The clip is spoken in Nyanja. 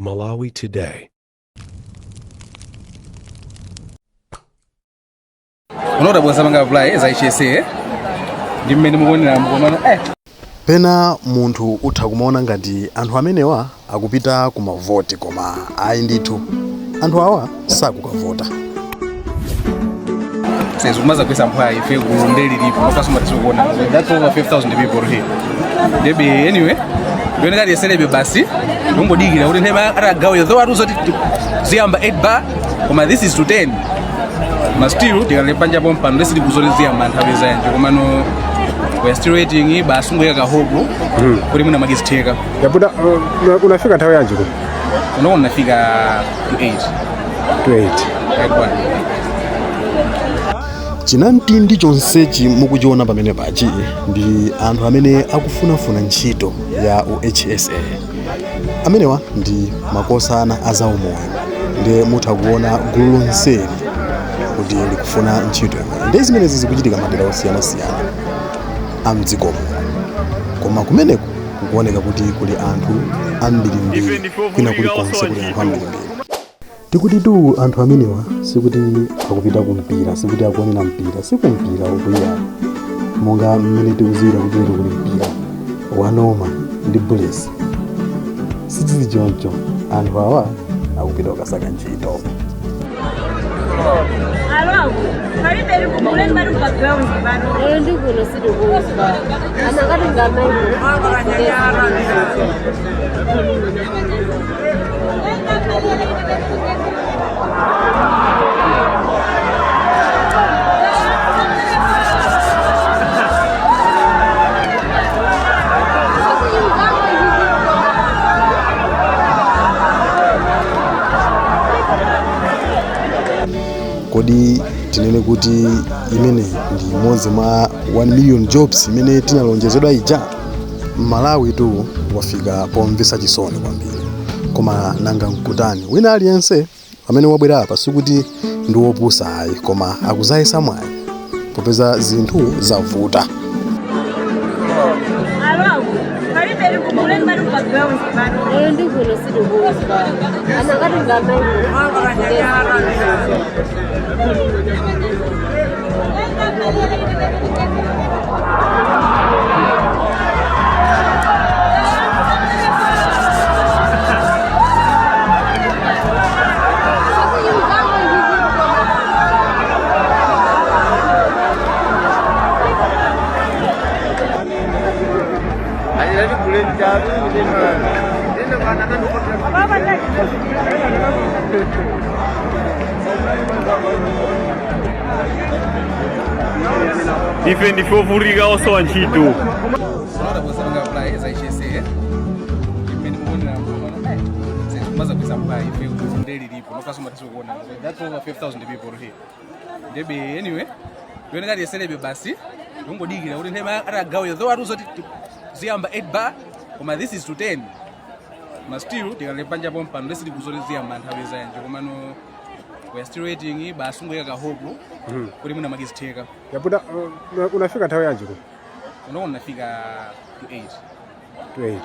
Malawi Today. Unoda bwasanga apply za HSA ndi mmene mukuonera mkomano pena munthu utha kumaona ngati anthu amenewa akupita kumavoti koma ayi ndithu anthu awa sakukavota. Sezo kumaza kwesa mphayi ife kulondeli lipo makasoma tisikuona that's over 5,000 people here. Maybe anyway yone kali yeselebe basi ungodikira kuti ntema atagawo though atuzoti ziyamba 8 bar koma this is to 10 ma still tikalipanja pompa ndesi tikuzolezia manthawi zanje komano we are still waiting basungu kahogo kuti muna magisteka yabuda unafika nthawi yanji ko unaona nafika to 8 chinamti ndi chonsechi mukuchiona pamene pachi ndi anthu amene akufunafuna ntchito ya UHSA. Amenewa ndi makosana a zaumoyo ndi mutha kuona gulu lonseli kuti likufuna ntchito imwe ndi zimenezi zikuchitika madera osiyanasiyana a mdzikomo koma kumeneko kukuoneka kuti kuli anthu ambirimbiri kwina kuli konse kuli anthu ambirimbiri. Tikuti tu anthu amenewa sikuti akupita kumpira sikuti akuonera mpira sikumpira ukuya monga mmene tikuzira kuti kuli mpira wanoma ndi bulesi sizizi choncho anthu awa akupita kukasaka ntchito. Kodi tinene kuti imene ndi imodzi mwa 1 million jobs imene tinalonjezedwa ija Malawi tu wafika pomvesa chisoni kwambiri koma nanga mkutani wina aliyense amene wabwera apa sikuti ndi wopusa ayi koma akuzayesa mwayi popeza zinthu zavuta. ife ndifovurika osowa ntchito. unoda bwasanga apply za HSA ndi mmene mukuonera mkomano sezo kumaza kwesa mphayi ife kulondeli lipo makasoma tisikuona that's over 5,000 people here. Maybe anyway yone kali yeselebe basi ungodikira kuti ntema atagawo though atuzoti ziyamba 8 bar koma this is to 10 ma still tikalipanja pompa ndesi tikuzolezia manthawi zanje komano we are still waiting basungu kahogo kuti muna magisteka yabuda unafika nthawi yanji ko unaona nafika to 8 to 8